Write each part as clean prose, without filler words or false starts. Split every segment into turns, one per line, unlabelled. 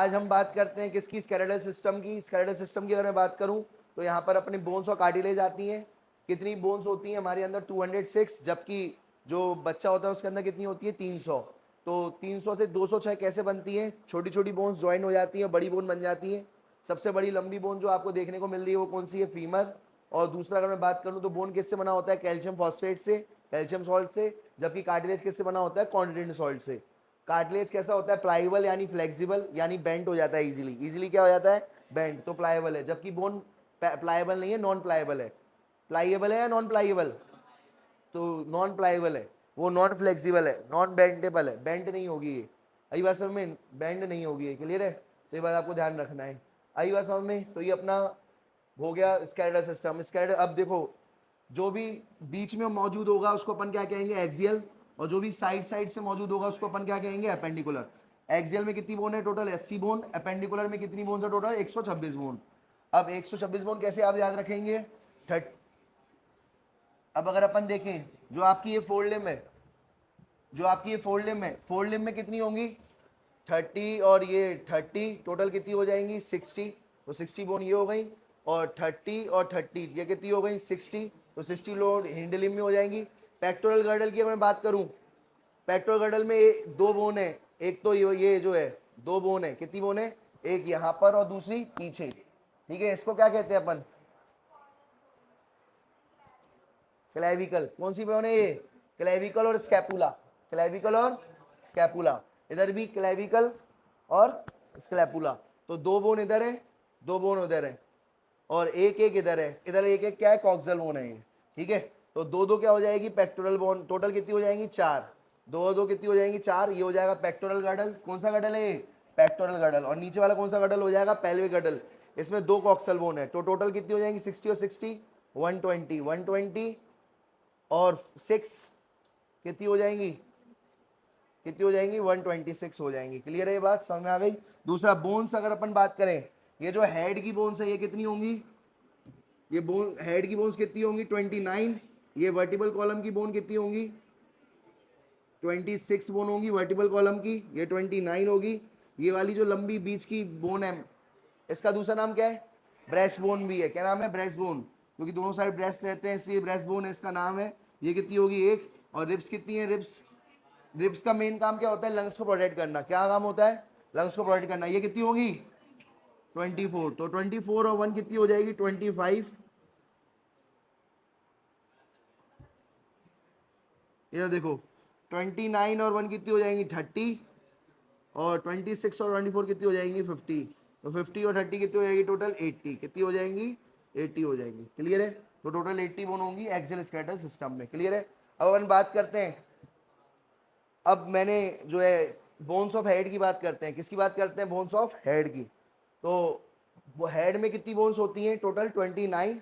आज हम बात करते हैं किसकी, स्केलेटल सिस्टम की। स्केलेटल सिस्टम की अगर मैं बात करूं तो यहाँ पर अपने बोन्स और कार्टिलेज आती हैं। कितनी बोन्स होती हैं हमारे अंदर, 206, जबकि जो बच्चा होता है उसके अंदर कितनी होती है, 300। तो 300 से 206 कैसे बनती है, छोटी छोटी बोन्स ज्वाइन हो जाती हैं, बड़ी बोन बन जाती है। सबसे बड़ी लंबी बोन जो आपको देखने को मिल रही है वो कौन सी है, फीमर। और दूसरा अगर मैं बात करूं तो बोन किससे बना होता है, कैल्शियम फॉस्फेट से, कैल्शियम सॉल्ट से। जबकि कार्टिलेज किससे बना होता है, कॉन्टिनेंट सॉल्ट से। कार्टिलेज कैसा होता है, प्लाइबल यानी फ्लेक्सिबल, यानी बेंट हो जाता है इजीली। इजीली क्या हो जाता है, बेंट, तो प्लाइबल है। जबकि बोन प्लाइबल नहीं है, नॉन प्लाइबल है। प्लाइएबल है या नॉन प्लाइएबल, तो नॉन प्लाइबल है, वो नॉन फ्लेक्सिबल है, नॉन बेंटेबल है, बेंट नहीं होगी ये। आई बात समझ में, बेंड नहीं होगी ये, क्लियर है। तो ये बात आपको ध्यान रखना है। आई बात समझ में। तो ये अपना हो गया स्केलेटल सिस्टम। स्केलेटल, अब देखो जो भी बीच में मौजूद होगा उसको अपन क्या कहेंगे, एक्सियल। और जो भी साइड साइड से मौजूद होगा उसको अपन क्या कहेंगे, एपेंडिकुलर। एक्सियल में कितनी बोन है टोटल, 80 बोन। एपेंडिकुलर में कितनी बोन है टोटल, 126 बोन। अब 126 बोन कैसे आप याद रखेंगे, 30। अब अगर अपन देखें जो आपकी ये फोल्ड लिम्ब है, जो आपकी ये फोल्ड लिम्ब है, फोल्ड लिम्ब में कितनी होंगी, 30 और ये 30, टोटल कितनी हो जाएंगी, 60। तो 60 बोन ये हो गई, और 30 और 30 ये कितनी हो गई, 60। तो 60 लोड हिंड लिम्ब में हो जाएंगी। पेक्टोरल गर्डल की अगर मैं बात करूं, पेक्टोरल गर्डल में दो बोन है। एक तो ये जो है, दो बोन है, कितनी बोन है, एक यहाँ पर और दूसरी पीछे। ठीक है, इसको क्या कहते हैं अपन, क्लेविकल। कौन सी बोन है ये, क्लेविकल और स्कैपुला। क्लेविकल और स्कैपुला, इधर भी क्लेविकल और स्कैपुला। तो दो बोन इधर है, दो बोन उधर है, और एक एक इधर है, इधर एक एक क्या है, कॉक्सल बोन है ये। ठीक है, तो दो दो क्या हो जाएगी, पेक्टोरल बोन। टोटल कितनी हो जाएंगी, 4। दो दो कितनी हो जाएंगी, 4। ये हो जाएगा पेक्टोरल गर्डल। कौन सा गर्डल है ये, पेक्टोरल गर्डल। और नीचे वाला कौन सा गर्डल हो जाएगा, पेल्विक गर्डल। इसमें दो कॉक्सल बोन है। तो टोटल कितनी हो जाएंगी, 60 और 60, 120। 120 और 6 कितनी हो जाएंगी, कितनी हो जाएंगी, 126 हो जाएंगी। क्लियर है ये बात, समझ में आ गई। दूसरा बोन्स अगर अपन बात करें, ये जो हेड की बोन्स है ये कितनी होंगी, ये बोन हेड की बोन्स कितनी होंगी, 29। ये वर्टिबल कॉलम की बोन कितनी होंगी, 26 बोन होंगी वर्टिबल कॉलम की, ये 29 होगी। ये वाली जो लंबी बीच की बोन है, इसका दूसरा नाम क्या है, ब्रेस्ट बोन भी है। क्या नाम है, ब्रेस्ट बोन, क्योंकि दोनों साइड ब्रेस्ट रहते हैं इसलिए ब्रेस्ट बोन है इसका नाम है। ये कितनी होगी, एक। और रिब्स कितनी है, रिब्स, रिब्स का मेन काम क्या होता है, लंग्स को प्रोटेक्ट करना। क्या काम होता है, लंग्स को प्रोटेक्ट करना। ये कितनी होगी, 24। तो 24 और 1 कितनी हो जाएगी, 25। इधर देखो, 29 और 1 कितनी हो जाएंगी, 30। और 26 और 24 कितनी हो जाएंगी, 50। तो 50 और 30 कितनी हो जाएगी, टोटल 80। कितनी हो जाएंगी, 80 हो जाएंगी। क्लियर है, तो टोटल 80 बोन होंगी एक्सियल स्केलेटल सिस्टम में। क्लियर है। अब अपन बात करते हैं, अब मैंने जो है बोन्स ऑफ हेड की बात करते हैं। किसकी बात करते हैं, बोन्स ऑफ हेड की। तो वो हेड में कितनी बोन्स होती हैं, टोटल 29।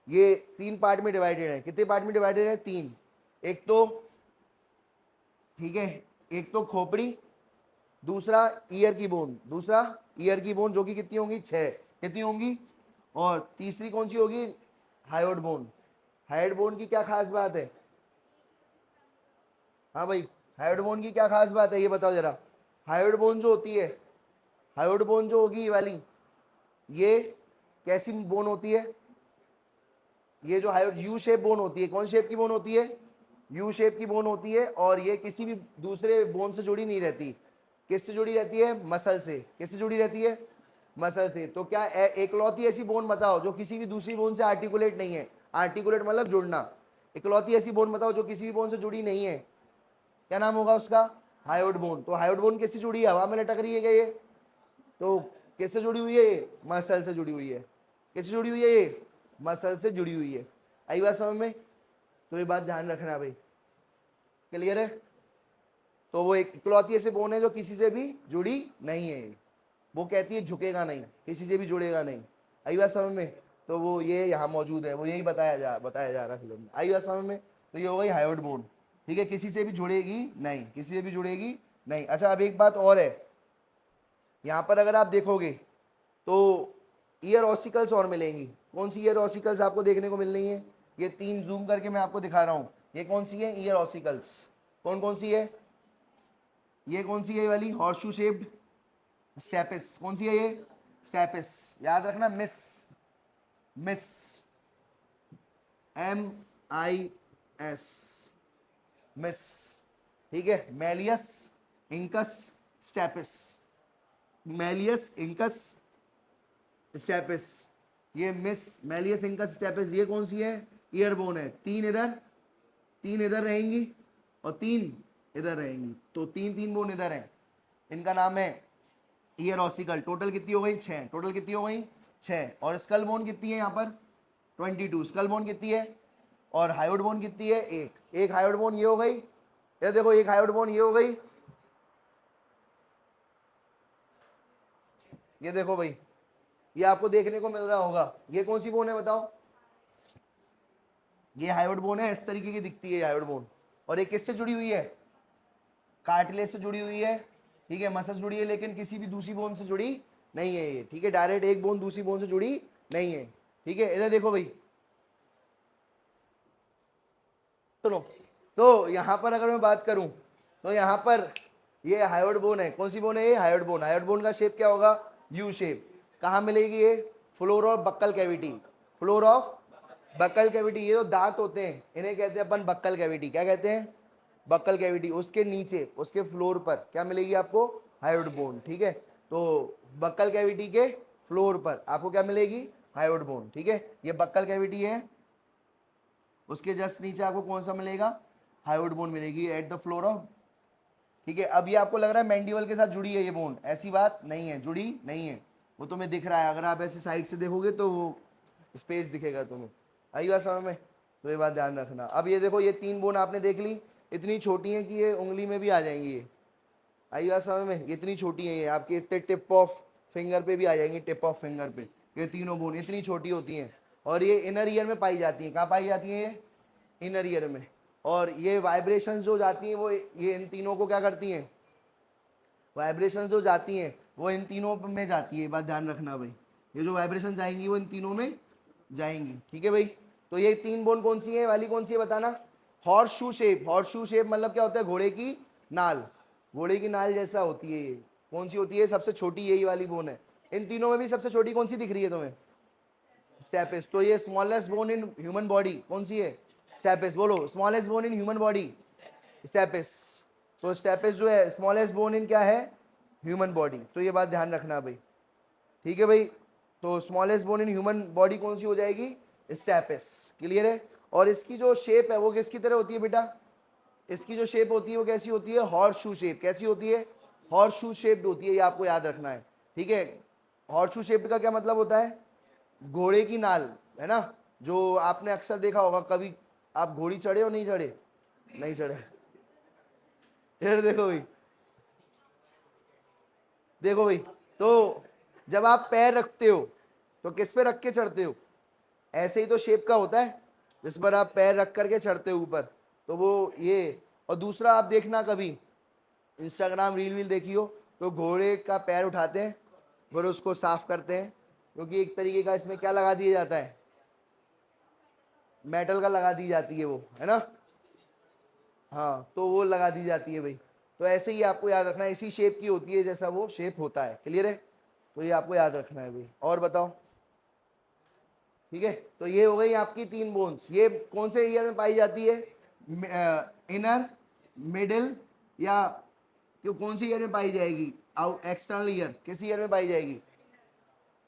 ये 3 पार्ट में डिवाइडेड है। कितने पार्ट में डिवाइडेड है, 3। एक तो, ठीक है, एक तो खोपड़ी, दूसरा ईयर की बोन, दूसरा ईयर की बोन जो कि कितनी होंगी, 6। कितनी होंगी, और तीसरी कौन सी होगी, हायोड बोन। हायोड बोन की क्या खास बात है, हाँ भाई, हायोड बोन की क्या खास बात है ये बताओ जरा। हायोड बोन जो होती है, हायोड बोन जो होगी ये वाली, ये कैसी बोन होती है, ये जो हायोड यू शेप बोन होती है, कौन शेप की बोन होती है, यू शेप की बोन होती है। और ये किसी भी दूसरे बोन से जुड़ी नहीं रहती। किससे जुड़ी रहती है, मसल से। किससे जुड़ी रहती है, मसल से। तो क्या एकलौती ऐसी बोन बताओ जो किसी भी दूसरी बोन से आर्टिकुलेट नहीं है। आर्टिकुलेट मतलब जुड़ना। इकलौती ऐसी बोन बताओ जो किसी भी बोन से जुड़ी नहीं है, क्या नाम होगा उसका, हायोड बोन। तो हायोड बोन किससे जुड़ी है, हवा में लटक रही है क्या ये, तो किससे जुड़ी हुई है ये, मसल से जुड़ी हुई है। किससे जुड़ी हुई है ये, मसल से जुड़ी हुई है। आई बात समझ में, तो ये बात ध्यान रखना भाई। क्लियर है। तो वो एक इकलौती ऐसे बोन है जो किसी से भी जुड़ी नहीं है। वो कहती है झुकेगा नहीं, किसी से भी जुड़ेगा नहीं। आई बात समझ में। तो वो ये यहाँ मौजूद है, वो यही बताया जा रहा है फिल्म में। आई बात समझ में। तो ये हो गई हायोड बोन। ठीक है, किसी से भी जुड़ेगी नहीं, किसी से भी जुड़ेगी नहीं। अच्छा, अब एक बात और है, यहाँ पर अगर आप देखोगे तो ईयर ऑसिकल्स और मिलेंगी। कौन सी ईयर ऑसिकल्स आपको देखने को मिल रही है, ये 3 जूम करके मैं आपको दिखा रहा हूँ। ये कौन सी है, ईयर ऑसिकल्स। कौन कौन सी है, ये कौन सी है, ये वाली हॉर्सशू शेप्ड, स्टेपिस। कौन सी है ये? स्टेपिस। याद रखना, मिस, मिस, MIS, मिस, ठीक है। Malleus incus stapes, malleus incus stapes, ये मिस मैलियस इंकस स्टेपिस, ये कौन सी है? ईयरबोन है। तीन इधर रहेंगी और 3 इधर रहेंगी, तो 3 बोन इधर हैं, इनका नाम है ईयर ऑसिकल। टोटल कितनी हो गई? 6। टोटल कितनी हो गई? 6। और स्कल बोन कितनी है यहाँ पर? 22। स्कल बोन कितनी है? और हायोड बोन कितनी है? 8। एक हायोड बोन ये हो गई, ये देखो एक हायोड बोन ये हो गई, ये देखो भाई, ये आपको देखने को मिल रहा होगा। ये कौन सी बोन है बताओ? ये हायोड बोन है, इस तरीके की दिखती है हायोड बोन। और ये किससे जुड़ी हुई है? कार्टिलेज से जुड़ी हुई है, ठीक है, मसल जुड़ी है, लेकिन किसी भी दूसरी बोन से जुड़ी नहीं है ये, ठीक है। डायरेक्ट एक बोन दूसरी बोन से जुड़ी नहीं है, ठीक है। इधर देखो भाई, सुनो, तो यहां पर अगर मैं बात करूं तो यहां पर ये हायोड बोन है। कौन सी बोन है ये? Hyoid bone. हायोड बोन का शेप क्या होगा? U shape. कहाँ मिलेगी ये? Floor of buccal cavity, floor of buccal cavity. ये जो दांत होते हैं इन्हें कहते हैं अपन बक्कल कैविटी। क्या कहते हैं? Buccal cavity. उसके नीचे उसके फ्लोर पर क्या मिलेगी आपको? हायोड बोन, ठीक है। तो बक्कल कैविटी के फ्लोर पर आपको क्या मिलेगी? हायोड बोन, ठीक है। ये बक्कल कैविटी है, उसके जस्ट नीचे आपको कौन सा मिलेगा? हायोड बोन मिलेगी एट द फ्लोर ऑफ, ठीक है। अब ये आपको लग रहा है मैंडिबल के साथ जुड़ी है ये बोन, ऐसी बात नहीं है, जुड़ी नहीं है, वो तुम्हें दिख रहा है। अगर आप ऐसे साइड से देखोगे तो वो स्पेस दिखेगा तुम्हें। आई बात समझ में? तो ये बात ध्यान रखना। अब ये देखो, ये 3 बोन आपने देख ली, इतनी छोटी है कि ये उंगली में भी आ जाएंगी ये। आई बात समझ में? इतनी छोटी है ये, आपके इतने टिप ऑफ फिंगर पे भी आ जाएंगी, टिप ऑफ फिंगर पे। ये तीनों बोन इतनी छोटी होती हैं और ये इनर ईयर में पाई जाती हैं। कहाँ पाई जाती हैं ये? इनर ईयर में। और ये वाइब्रेशन जो जाती हैं वो ये इन तीनों को क्या करती हैं? वाइब्रेशन जो जाती हैं वो इन तीनों में जाती है, बात ध्यान रखना भाई। ये जो वाइब्रेशन जाएंगी वो इन तीनों में जाएंगी, ठीक है भाई। तो ये 3 बोन कौन सी है? वाली कौन सी है बताना? Horse shoe shape. Horse shoe shape मतलब क्या होता है? घोड़े की नाल, घोड़े की नाल जैसा होती है ये। कौन सी होती है? सबसे छोटी यही वाली बोन है। इन तीनों में भी सबसे छोटी कौन सी दिख रही है तुम्हें? स्टेपिस। तो ये smallest bone in human body कौन सी है? स्टेपिस। बोलो, smallest bone in human body stapes. तो स्टेपिस जो है स्मॉलेस्ट बोन इन क्या है? Human body. तो ये बात ध्यान रखना भाई, ठीक है भाई। तो smallest bone in human body कौन सी हो जाएगी? स्टेपिस। क्लियर है? और इसकी जो शेप है वो किसकी तरह होती है बेटा? इसकी जो शेप होती है वो कैसी होती है? Horse shoe shape. कैसी होती है? हॉर्स शू शेप्ड होती है, ये आपको याद रखना है, ठीक है। हॉर्स शू शेप्ड का क्या मतलब होता है? घोड़े की नाल, है ना। जो आपने अक्सर देखा होगा, कभी आप घोड़ी चढ़े हो? नहीं चढ़े? नहीं चढ़े? फिर देखो भाई, देखो भाई, तो जब आप पैर रखते हो तो किस पे रख के चढ़ते हो? ऐसे ही तो शेप का होता है जिस पर आप पैर रख करके चढ़ते हो ऊपर, तो वो ये। और दूसरा आप देखना, कभी इंस्टाग्राम रील वील देखी हो तो घोड़े का पैर उठाते हैं फिर उसको साफ करते हैं, क्योंकि एक तरीके का इसमें क्या लगा दिया जाता है? मेटल का लगा दी जाती है वो, है ना। हाँ, तो वो लगा दी जाती है भाई। तो ऐसे ही आपको याद रखना है, इसी शेप की होती है जैसा वो शेप होता है। क्लियर है? तो ये आपको याद रखना है भाई। और बताओ, ठीक है। तो ये हो गई आपकी 3 बोन्स। ये कौन से ईयर में पाई जाती है? इनर, मिडिल, या क्यों कौन सी ईयर में पाई जाएगी? आउट एक्सटर्नल ईयर किस ईयर में पाई जाएगी?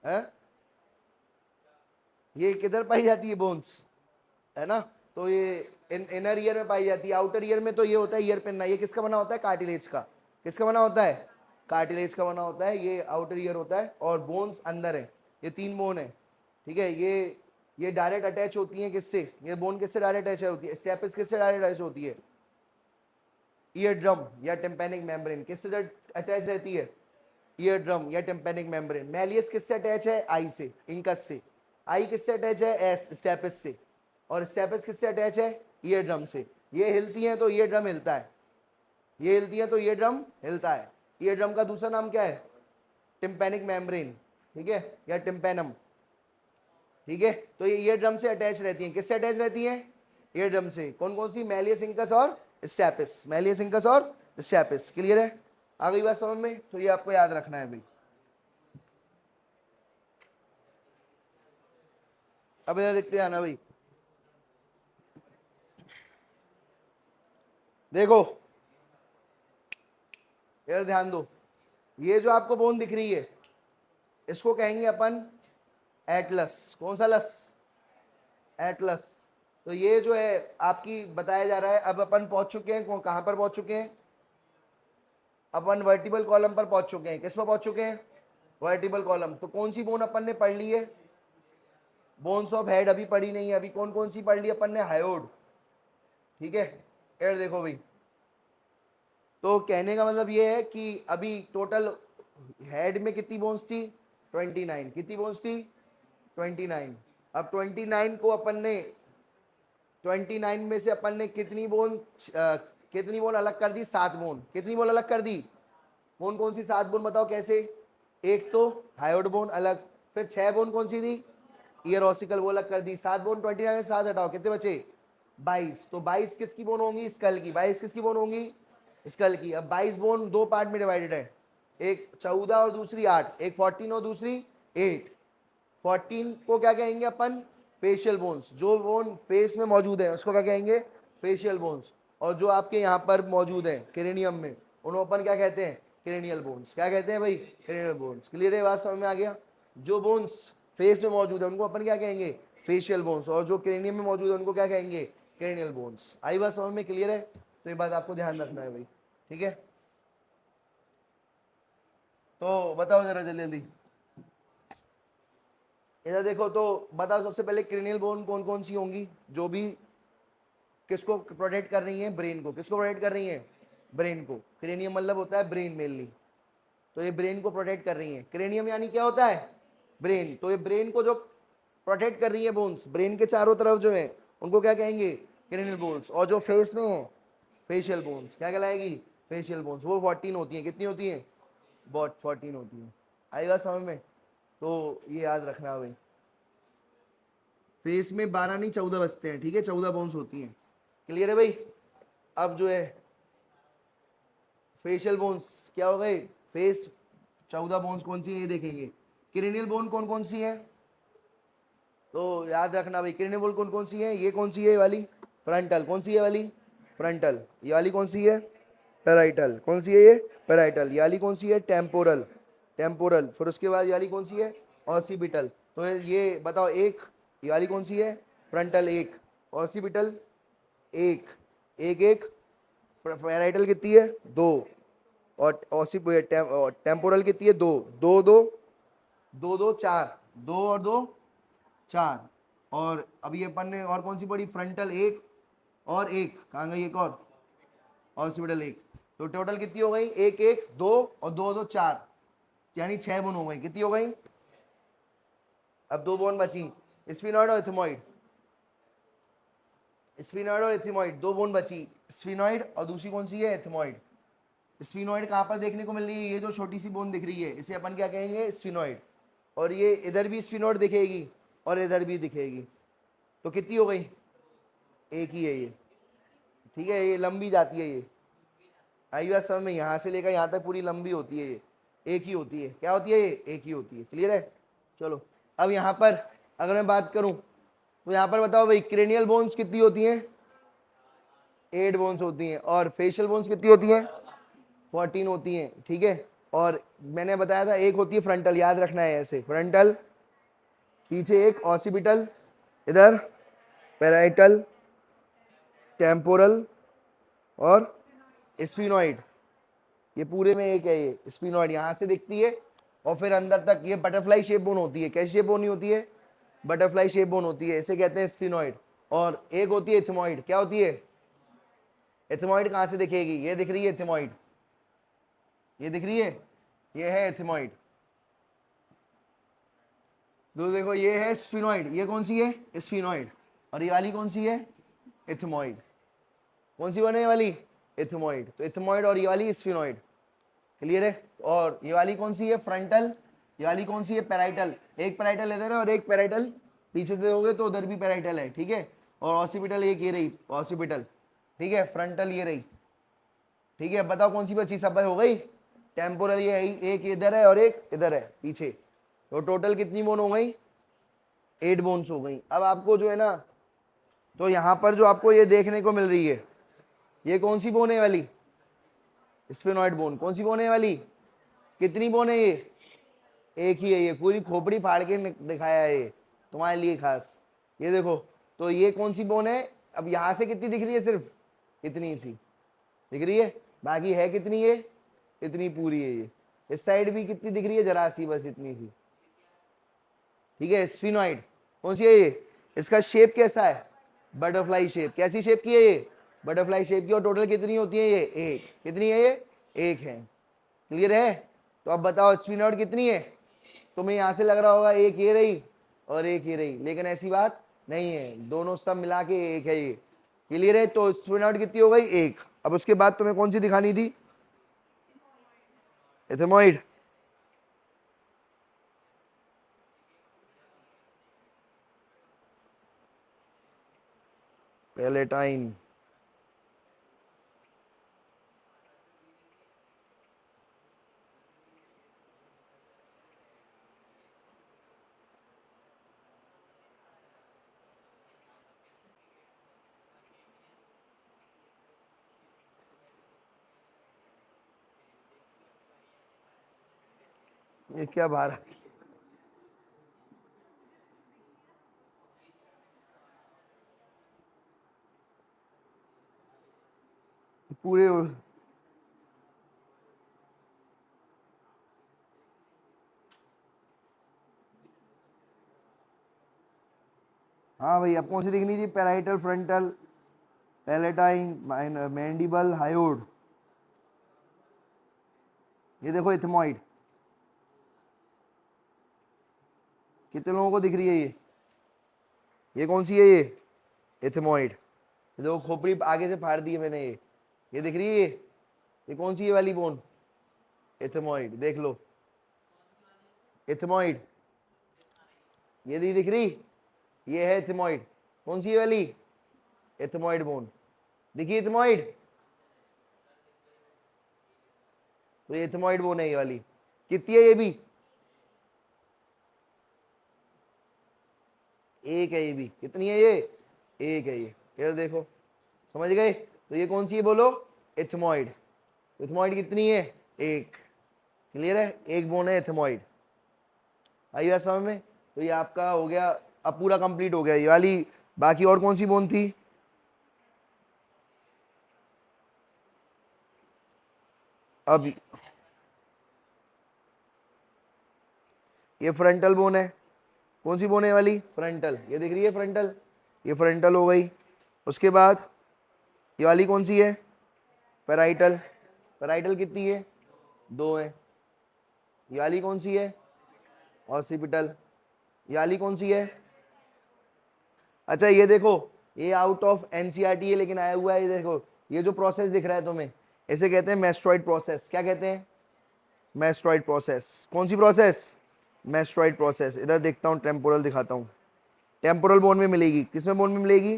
है ये किधर पाई जाती है बोन्स, है ना। तो ये इनर ईयर में पाई जाती है। आउटर ईयर में तो ये होता है ईयर पिन। ये किसका बना होता है? कार्टिलेज का। किसका बना होता है? कार्टिलेज का बना होता है। ये आउटर ईयर होता है और बोन्स अंदर है। ये 3 बोन है, ठीक है। ये डायरेक्ट अटैच होती है किससे? ये बोन किससे डायरेक्ट अटैच होती है? स्टेपिस किससे डायरेक्ट अटैच होती है? ईयर ड्रम या टिम्पैनिक मेम्ब्रेन किससे अटैच रहती है? ईयर ड्रम या टिम्पैनिक मेम्ब्रेन। मैलियस किससे अटैच है? आई से, इंकस से। आई किससे अटैच है? एस, स्टेपिस से। और स्टेपिस किससे अटैच है? ईयर ड्रम से। ये हिलती हैं तो ईयर ड्रम हिलता है, ये हिलती हैं तो ईयर ड्रम हिलता है। ईयर ड्रम का दूसरा नाम क्या है? टिम्पैनिक मेम्ब्रेन, ठीक है, या टिम्पैनम, ठीक है। तो ये ईयर ड्रम से अटैच रहती हैं। किससे अटैच रहती हैं? ईयर ड्रम से। कौन कौन सी? मैलियस इंकस और स्टेपिस। मैलियस इंकस और स्टेपिस। क्लियर है? आ गई बात समझ में? तो ये आपको याद रखना है भाई। अब इधर देखते आना भाई, देखो इधर ध्यान दो, ये जो आपको बोन दिख रही है इसको कहेंगे अपन एटलस। कौन सा लस? एटलस। तो ये जो है आपकी बताया जा रहा है, अब अपन पहुंच चुके हैं कहां पर पहुंच चुके हैं? अपन वर्टिबल कॉलम पर पहुंच चुके हैं। किस पर पहुंच चुके हैं? Vertebral column. तो कौन सी बोन अपन ने पढ़ ली है? बोन्स ऑफ हेड अभी पढ़ी नहीं है। अभी कौन कौन सी पढ़ ली अपन ने? हायोड। ठीक है, यार देखो भाई, तो कहने का मतलब ये है कि अभी टोटल हेड में कितनी बोन्स थी? 29। कितनी बोन्स थी? 29। अब 29 को अपन ने 29 में से अपन ने कितनी बोन अलग कर दी? 7 बोन। कितनी बोन अलग कर दी? बोन कौन सी 7 बोन बताओ कैसे? एक तो हायोड बोन अलग, फिर 6 बोन कौन सी थी? ईयर ऑसिकल, वो अलग कर दी। 7 बोन 29 में 7 हटाओ, कितने बचे? 22। तो 22 किसकी बोन होंगी? स्कल की। 22 किसकी बोन होंगी? स्कल की। अब 22 बोन दो पार्ट में डिवाइडेड है, एक 14 और दूसरी 8, एक 14 और दूसरी 8। 14 को क्या कहेंगे अपन? Facial bones. जो बोन फेस में मौजूद है उसको क्या कहेंगे? Facial bones. और जो आपके यहाँ पर मौजूद है क्रेनियम में, उन्हें अपन क्या कहते हैं? Cranial bones. क्या कहते हैं भाई? Cranial bones. क्लियर है बात? समझ में आ गया? जो बोन्स फेस में मौजूद है उनको अपन क्या कहेंगे? Facial bones. और जो क्रेनियम में मौजूद है उनको क्या कहेंगे? Cranial bones. आई बात समझ में? क्लियर है? तो ये बात आपको ध्यान रखना है भाई, ठीक है? तो बताओ जरा जल्दी जल्दी, इधर देखो तो बताओ सबसे पहले क्रेनियल बोन कौन कौन सी होंगी जो भी किसको प्रोटेक्ट कर रही है? ब्रेन को। किसको प्रोटेक्ट कर रही है? ब्रेन को। क्रेनियम मतलब होता है ब्रेन मेनली, तो ये ब्रेन को प्रोटेक्ट कर रही है। क्रेनियम यानी क्या होता है? ब्रेन। तो ये ब्रेन को जो प्रोटेक्ट कर रही है बोन्स, ब्रेन के चारों तरफ जो है उनको क्या कहेंगे? Cranial bones. और जो फेस में है फेशियल बोन्स, क्या कहलाएगी? Facial bones. वो 14 होती हैं। कितनी होती हैं? बहुत 14 होती हैं। आई बात समझ में? तो ये याद रखना भाई, फेस में 12 नहीं 14 बजते हैं, ठीक है? 14 बोन्स होती हैं। क्लियर है भाई? अब जो है फेशियल बोन्स क्या हो गए? फेस 14 बोन्स कौन सी है ये देखेंगे। क्रेनियल बोन कौन कौन सी है? तो याद रखना भाई, क्रेनियल बोन कौन कौन सी है? ये कौन सी है? ये वाली फ्रंटल। कौन सी है वाली? फ्रंटल। ये वाली कौन सी है? पेराइटल। कौन सी है ये? पेराइटल। ये वाली कौन सी है? टेम्पोरल। टेम्पोरल। फिर उसके बाद ये वाली कौन सी है? ऑसिपिटल। तो ये बताओ, एक ये वाली कौन सी है? फ्रंटल एक, ऑसिपिटल एक, एक एक, पेराइटल कितनी है? दो, और टेम्पोरल कितनी है? दो, दो दो, दो दो चार, दो और दो चार। और अभी अपन ने और कौन सी पढ़ी? फ्रंटल एक और एक, कहाँ गई एक और? हॉस्पिटल एक। तो टोटल कितनी हो गई? एक एक, दो और दो दो चार, यानी 6 बोन हो गई। कितनी हो गई? अब 2 बोन बची, स्फिनॉइड और एथमॉइड। स्फिनॉइड और एथमॉइड 2 बोन बची, स्फिनॉइड और दूसरी कौन सी है? एथमॉइड। स्फिनॉइड कहाँ पर देखने को मिल रही है? ये जो छोटी सी बोन दिख रही है इसे अपन क्या कहेंगे? स्फिनॉइड। और ये इधर भी स्फिनॉइड दिखेगी और इधर भी दिखेगी। तो कितनी हो गई? एक ही है ये, ठीक है? ये लंबी जाती है ये। आई बात समझ में? यहाँ से लेकर यहाँ तक पूरी लंबी होती है ये, एक ही होती है। क्या होती है ये? एक ही होती है। क्लियर है? चलो अब यहाँ पर अगर मैं बात करूँ तो यहाँ पर बताओ भाई, क्रेनियल बोन्स कितनी होती हैं? 8 बोन्स होती हैं। और फेशियल बोन्स कितनी होती हैं? 14 होती हैं, ठीक है? और मैंने बताया था एक होती है फ्रंटल, याद रखना है ऐसे, फ्रंटल, पीछे एक ऑसिपिटल, इधर पेराइटल, टेम्पोरल और स्फिनॉइड। ये पूरे में एक है ये स्फिनॉइड, यहाँ से दिखती है और फिर अंदर तक ये बटरफ्लाई शेप बोन होती है। कैसी शेप बोन होती है? बटरफ्लाई शेप बोन होती है, इसे कहते हैं स्फिनॉइड। और एक होती है एथमॉइड। क्या होती है? एथमॉइड कहाँ से दिखेगी? ये दिख रही है एथमॉइड, ये दिख रही है, ये है एथमॉइड। तो देखो ये है स्फिनॉइड, ये कौन सी है? स्फिनॉइड। और ये वाली कौन सी है? एथमॉइड। कौन सी बने वाली? एथमॉइड। तो एथमॉइड और ये वाली स्फिनॉइड। क्लियर है? और ये वाली कौन सी है? फ्रंटल। ये वाली कौन सी है? पेराइटल। एक पेराइटल इधर है और एक पेराइटल पीछे से देखोगे तो उधर भी पेराइटल है, ठीक है? और ऑसिपिटल एक ये रही ऑसिपिटल, ठीक है? फ्रंटल ये रही, ठीक है? बताओ कौन सी बची? सब हो गई। टेम्पोरल ये एक इधर है और एक इधर है पीछे। तो टोटल कितनी बोन हो गई? 8 बोन्स हो गई। अब आपको जो है ना, तो यहाँ पर जो आपको ये देखने को मिल रही है, ये कौन सी बोन है वाली? Sphenoid bone. कौन सी बोन है वाली? कितनी बोन है ये? एक ही है। ये पूरी खोपड़ी फाड़ के दिखाया है ये तुम्हारे लिए खास। ये देखो, तो ये कौन सी बोन है? अब यहां से कितनी दिख रही है? सिर्फ इतनी सी दिख रही है, बाकी है कितनी? ये इतनी पूरी है। ये इस साइड भी कितनी दिख रही है? जरा सी, बस इतनी सी। ठीक है, स्फिनॉइड कौन सी है ये? इसका शेप कैसा है? Butterfly shape. कैसी शेप की है ये? बटरफ्लाई शेप की। और टोटल कितनी होती है ये? एक। कितनी है ये? एक है। क्लियर है? तो अब बताओ स्फिनॉइड कितनी है? तुम्हें यहां से लग रहा होगा एक ये रही और एक ये रही, लेकिन ऐसी बात नहीं है, दोनों सब मिला के एक है ये। क्लियर है? तो स्फिनॉइड कितनी हो गई? एक। अब उसके बाद तुम्हें कौन सी दिखानी थी? एथेमॉइड। पैलेटाइन। ये क्या बाहर पूरे? हाँ भाई, अब कौन सी दिखनी थी? Parietal, frontal, palatine, mandible, hyoid. ये देखो एथमॉइड। कितने लोगों को दिख रही है ये कौन सी है? ये एथमॉइड। ये देखो खोपड़ी आगे से फाड़ दी है मैंने। ये दिख रही है ये कौन सी है वाली बोन? एथमॉइड। देख लो, एथमॉइड। ये नहीं दिख रही? ये है एथमॉइड। कौन सी है वाली? Ethmoid bone. दिखी एथमॉइड? तो ये एथमॉइड बोन है ये वाली। कितनी है ये भी? एक है ये भी। कितनी है ये? एक है ये। फिर देखो, समझ गए? तो ये कौन सी है बोलो? एथमॉइड। एथमॉइड कितनी है? एक। क्लियर है? एक बोन है एथमॉइड। आई बात समझ में? तो ये आपका हो गया, अब पूरा कंप्लीट हो गया ये वाली। बाकी और कौन सी बोन थी? अब ये फ्रंटल बोन है। कौन सी बोन है वाली? फ्रंटल। ये दिख रही है फ्रंटल? ये फ्रंटल हो गई। उसके बाद ये वाली कौन सी है? पैराइटल। पैराइटल कितनी है? दो है। ये वाली कौन सी है? ऑसिपिटल। ये वाली कौन सी है? अच्छा ये देखो, ये आउट ऑफ एनसीईआरटी है लेकिन आया हुआ है। ये देखो, ये जो प्रोसेस दिख रहा है तुम्हें, इसे कहते हैं मेस्ट्रॉइड प्रोसेस। क्या कहते हैं? Mastoid process. कौन सी प्रोसेस? Mastoid process. इधर देखता हूँ, टेम्पोरल दिखाता हूँ। टेम्पोरल बोन में मिलेगी। किसमें बोन में मिलेगी?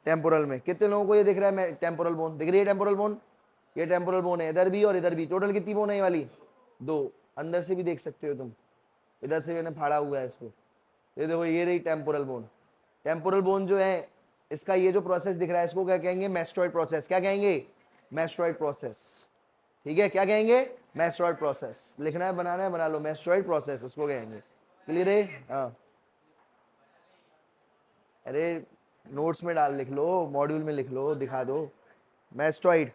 टेम्पोरल में। कितने लोगों को ये दिख रहा है? टेम्पोरल बोन दिख रही है? टेम्पोरल बोन, ये टेम्पोरल बोन है, इधर भी और इधर भी। टोटल कितनी बोन है ये वाली? दो। अंदर से भी देख सकते हो तुम, इधर से मैंने फाड़ा हुआ है इसको। ये देखो, ये रही टेम्पोरल बोन। टेम्पोरल बोन जो है, इसका ये जो प्रोसेस दिख रहा है, इसको क्या कहेंगे? Mastoid process. क्या कहेंगे? Mastoid process. ठीक है, क्या कहेंगे? Mastoid process. लिखना है, बनाना है, बना लो। मेस्ट्रॉइड प्रोसेस इसको कहेंगे। क्लियर है? हाँ, अरे नोट्स में डाल लिख लो, मॉड्यूल में लिख लो, दिखा दो। मेस्ट्रॉइड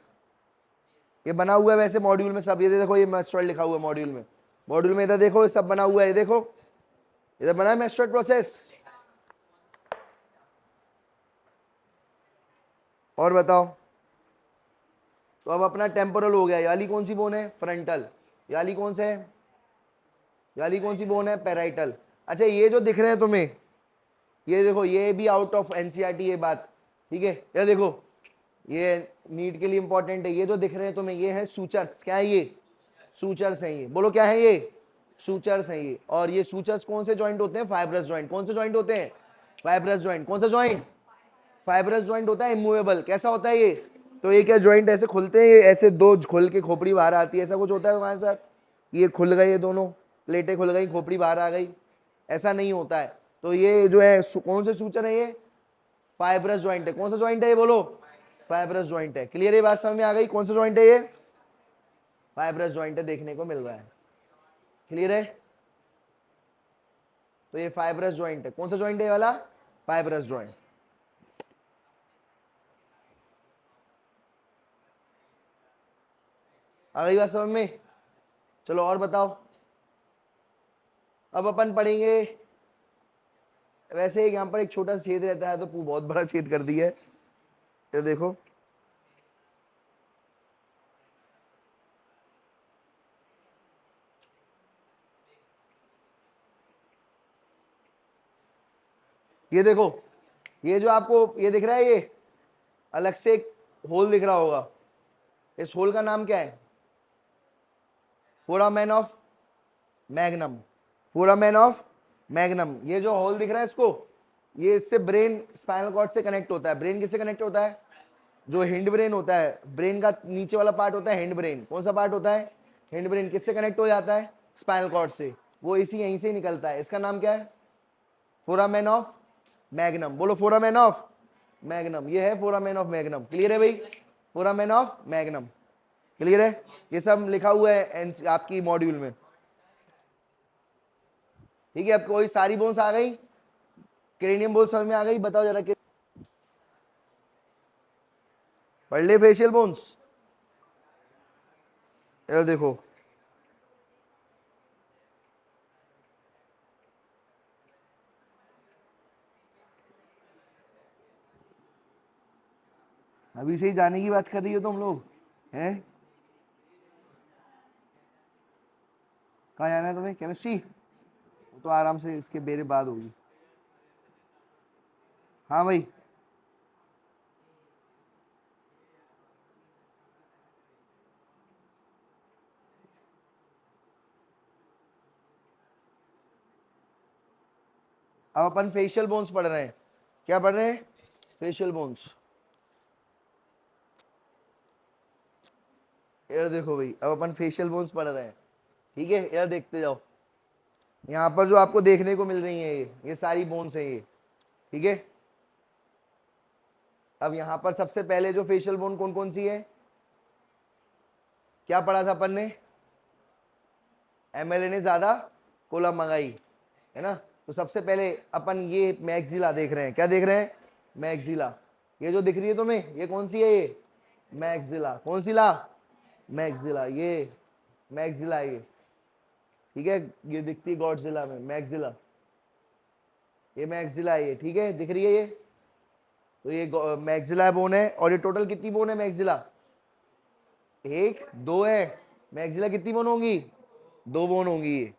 ये बना हुआ है वैसे मॉड्यूल में सब। ये देखो, ये मेस्ट्रॉइड लिखा हुआ है मॉड्यूल में। मॉड्यूल में इधर देखो, सब बना हुआ है। ये देखो, इधर बना है मेस्ट्रॉइड प्रोसेस। और बताओ। तो अब अपना टेम्पोरल हो गया। याली कौन सी बोन है? फ्रंटल। याली कौन से है? याली कौन सी बोन है? पैराइटल। अच्छा, ये जो दिख रहे हैं तुम्हें, ये देखो, ये भी आउट ऑफ एनसीईआरटी ये बात। ठीक है, ये देखो, ये नीट के लिए इंपॉर्टेंट है। ये जो दिख रहे हैं तुम्हें, ये है सूचर्स। क्या है ये? सूचर्स हैं ये। बोलो क्या है ये? सूचर्स हैं ये। और ये सूचर्स कौन से जॉइंट होते हैं? Fibrous joint. कौन से जॉइंट होते हैं? Fibrous joint. कौन सा जॉइंट? फाइब्रस जॉइंट होता है इमूवेबल। कैसा होता है ये? तो ये क्या जॉइंट ऐसे खुलते हैं? ये ऐसे दो खुल के खोपड़ी बाहर आती है, ऐसा कुछ होता है तुम्हारे साथ? ये खुल गए, ये दोनों प्लेटें खुल गई, खोपड़ी बाहर आ गई? ऐसा नहीं होता है। तो ये जो है कौन से सूचन है, ये फाइब्रस ज्वाइंट है। कौन सा ज्वाइंट है ये बोलो, फाइब्रस ज्वाइंट है। क्लियर, ये बात समझ में आ गई, कौन सा ज्वाइंट है ये, फाइब्रस ज्वाइंट है, देखने को मिल रहा है। क्लियर है, तो ये फाइब्रस ज्वाइंट है। कौन सा ज्वाइंट है ये वाला, फाइब्रस ज्वाइंट। आ गई बात समझ में। चलो और बताओ, अब अपन पढ़ेंगे, वैसे यहाँ पर एक छोटा सा छेद रहता है तो बहुत बड़ा छेद कर दिया है, ये देखो। ये देखो, ये जो आपको ये दिख रहा है, ये अलग से एक होल दिख रहा होगा, इस होल का नाम क्या है, foramen of magnum, foramen of magnum. ये जो होल दिख रहा है इसको, ये इससे ब्रेन स्पाइनल कॉर्ड से कनेक्ट होता है। ब्रेन किससे कनेक्ट होता है, जो हिंड ब्रेन होता है, ब्रेन का नीचे वाला पार्ट होता है हिंड ब्रेन। कौन सा पार्ट होता है, हिंड ब्रेन। किससे कनेक्ट हो जाता है, स्पाइनल कॉर्ड से। वो इसी यहीं से निकलता है। इसका नाम क्या है, फोरामेन ऑफ मैग्नम। बोलो फोरामेन ऑफ मैग्नम, ये है फोरामेन ऑफ मैग्नम। क्लियर है भाई, फोरामेन ऑफ मैग्नम। क्लियर है, ये सब लिखा हुआ है आपकी मॉड्यूल में। ठीक है, अब कोई सारी बोन्स आ गई, क्रेनियम बोन समझ में आ गई, बताओ जरा। पढ़ ले फेशियल बोन्स, ये देखो, अभी से ही जाने की बात कर रही हो तुम लोग हैं। कहाँ जाना है तुम्हें, केमिस्ट्री, तो आराम से इसके मेरे बाद होगी। हाँ भाई, अब अपन फेशियल बोन्स पढ़ रहे हैं। क्या पढ़ रहे हैं, फेशियल बोन्स। यार देखो भाई, अब अपन फेशियल बोन्स पढ़ रहे हैं। ठीक है, यार देखते जाओ, यहाँ पर जो आपको देखने को मिल रही है ये सारी बोन्स है ये। ठीक है, अब यहाँ पर सबसे पहले जो फेशियल बोन कौन कौन सी है, क्या पढ़ा था अपन ने, एमएलए ने ज्यादा कोलम मंगाई है ना। तो सबसे पहले अपन ये मैक्सिला देख रहे हैं। क्या देख रहे हैं, मैक्सिला। ये जो दिख रही है तुम्हें, ये कौन सी है, ये मैक्सिला। कौन सी ला, मैक्सिला, ये मैक्सिला ये। ठीक है, ये दिखती है गॉडजिला में, मैक्सिला, ये मैक्सिला है ये। ठीक है, दिख रही है ये, तो ये मैक्सिला बोन है। और ये टोटल कितनी बोन है मैक्सिला, एक दो है। मैक्सिला कितनी बोन होंगी, दो बोन होंगी ये।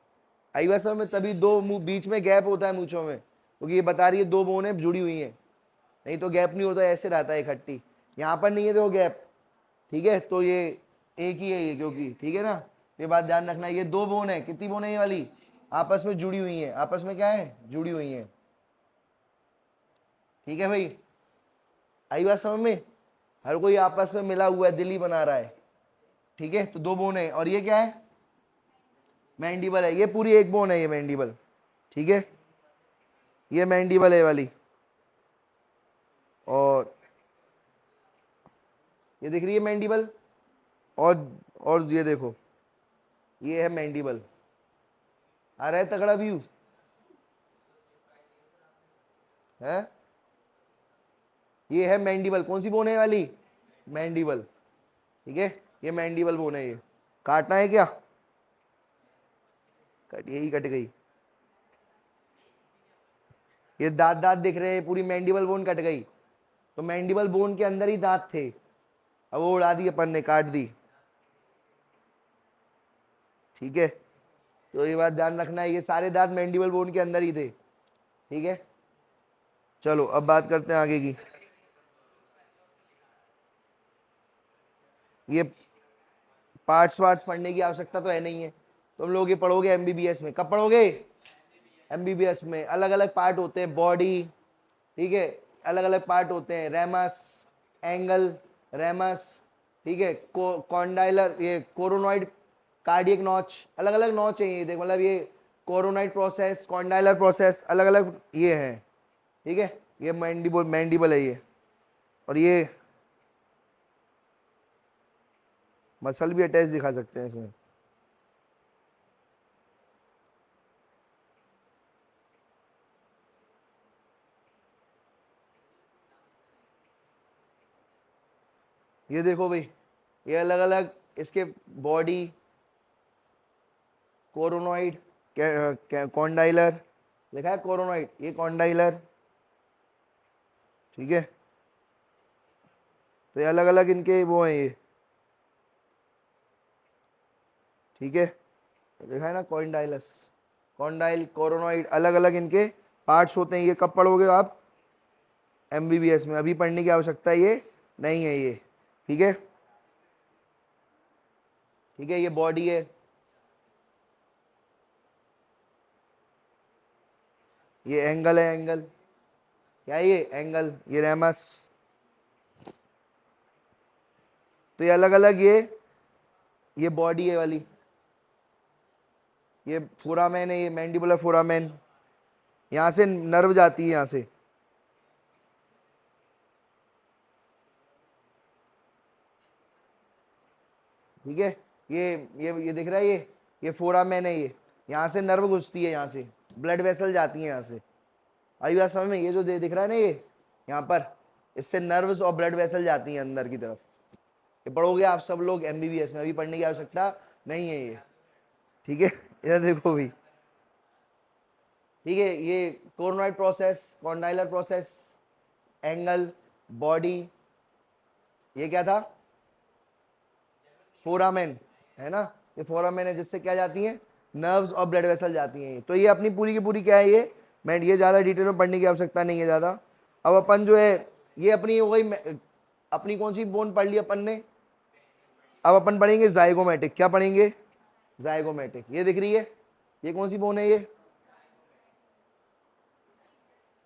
आई बात समझ में, तभी दो बीच में गैप होता है मूंछों में, क्योंकि ये बता रही है दो बोने जुड़ी हुई हैं, नहीं तो गैप नहीं होता, ऐसे रहता है इकट्ठी। यहाँ पर नहीं है देखो गैप। ठीक है, तो ये एक ही है ये, क्योंकि ठीक है ना, ये बात ध्यान रखना। ये दो बोन है, कितनी बोन है ये वाली, आपस में जुड़ी हुई है, आपस में क्या है, जुड़ी हुई है। ठीक है भाई, आई बात समझ में, हर कोई आपस में मिला हुआ है, दिल ही बना रहा है। ठीक है, तो दो बोन है। और ये क्या है, मैंडिबल है, ये पूरी एक बोन है ये मैंडिबल। ठीक है, ये मैंडिबल है वाली। और ये दिख रही है मैंडिबल। और ये देखो, ये है मैंडिबल। आ रहा है तगड़ा व्यू है। ये है मैंडिबल, कौन सी बोन है वाली, मैंडिबल। ठीक है, ये मैंडिबल बोन है ये। काटना है क्या, कट यही कट गई। ये दांत दांत दिख रहे हैं, पूरी मैंडिबल बोन कट गई। तो मैंडिबल बोन के अंदर ही दांत थे, अब वो उड़ा दी अपन ने, काट दी। ठीक है, तो ये बात ध्यान रखना है, ये सारे दांत मैंडिबल बोन के अंदर ही थे। ठीक है, चलो अब बात करते हैं आगे की। ये पार्ट्स वार्ट्स पढ़ने की आवश्यकता तो है नहीं है, तुम लोग ये पढ़ोगे एमबीबीएस में। कब पढ़ोगे, एमबीबीएस में। अलग अलग पार्ट होते हैं, बॉडी, ठीक है, अलग अलग पार्ट होते हैं, रेमस, एंगल, रेमस, ठीक है, कॉन्डाइलर, ये कोरोनॉइड, कार्डियक नॉच, अलग अलग नॉच है ये देख, मतलब ये कोरोनाइड प्रोसेस, कॉन्डाइलर प्रोसेस, अलग अलग ये हैं, ठीक है। ये मैंडिबल है ये, और ये मसल भी अटैच दिखा सकते हैं इसमें। ये देखो भाई, ये अलग अलग इसके बॉडी, कोरोनॉइड, कॉन्डाइलर लिखा है, कोरोनॉइड, ये कॉन्डाइलर, ठीक है। तो ये अलग अलग इनके वो हैं ये, ठीक है, लिखा है ना कॉन्डाइलस, कॉन्डाइल, कोरोनॉइड, अलग अलग इनके पार्ट्स होते हैं। ये कब पढ़ोगे आप? एमबीबीएस में। अभी पढ़ने की आवश्यकता ये नहीं है ये, ठीक है। ठीक है, ये बॉडी है, ये एंगल है, एंगल क्या है ये? एंगल, ये रेमस। तो ये अलग अलग ये बॉडी है वाली, ये फोरामेन है, ये मैंडिबुलर फोरामेन, यहां से नर्व जाती है यहां से, ठीक है। ये दिख रहा है, ये फोरामेन है, ये यहाँ से नर्व घुसती है, यहाँ से ब्लड वेसल जाती है यहाँ से। आई बात समझ में? ये जो दिख रहा है ना, ये यहाँ पर, इससे नर्व्स और ब्लड वेसल जाती हैं अंदर की तरफ। ये पढ़ोगे आप सब लोग एमबीबीएस में, अभी पढ़ने की आवश्यकता नहीं है ये, ठीक है। इधर देखो भी, ठीक है, ये coronoid process, condylar process, angle, body, ये क्या था? फोरामेन है ना, ये फोरामेन है, जिससे क्या जाती है? नर्व्स और ब्लड वेसल जाती हैं। तो ये अपनी पूरी की पूरी क्या है ये, मैं ये ज़्यादा डिटेल में पढ़ने की आवश्यकता नहीं है ज़्यादा। अब अपन जो है, ये अपनी हो गई, अपनी कौन सी बोन पढ़ ली अपन ने? अब अपन पढ़ेंगे जाइगोमेटिक। क्या पढ़ेंगे? जाइगोमेटिक। ये दिख रही है, ये कौन सी बोन है? ये